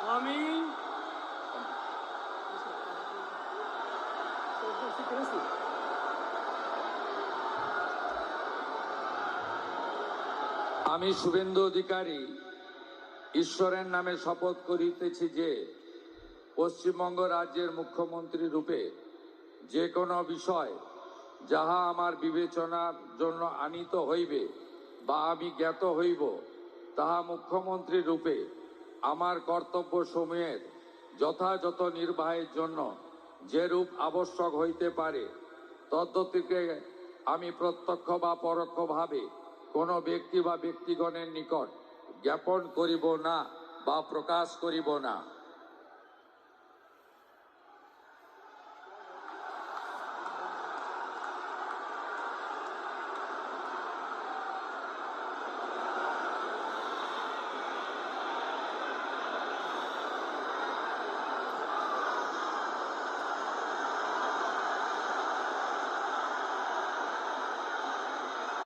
আমি আমি শুভেন্দু অধিকারী ঈশ্বরের নামে শপথ করিতেছি যে পশ্চিমবঙ্গ রাজ্যের মুখ্যমন্ত্রী রূপে যে কোনো বিষয় যাহা আমার বিবেচনার জন্য আনিত হইবে বা আমি জ্ঞাত হইব, তাহা মুখ্যমন্ত্রী রূপে আমার কর্তব্য সমূহের যথাযথ নির্বাহের জন্য যেরূপ আবশ্যক হইতে পারে তদ্গতিকে আমি প্রত্যক্ষ বা পরোক্ষভাবে কোনো ব্যক্তি বা ব্যক্তিগণের নিকট জ্ঞাপন করিব না বা প্রকাশ করিব না।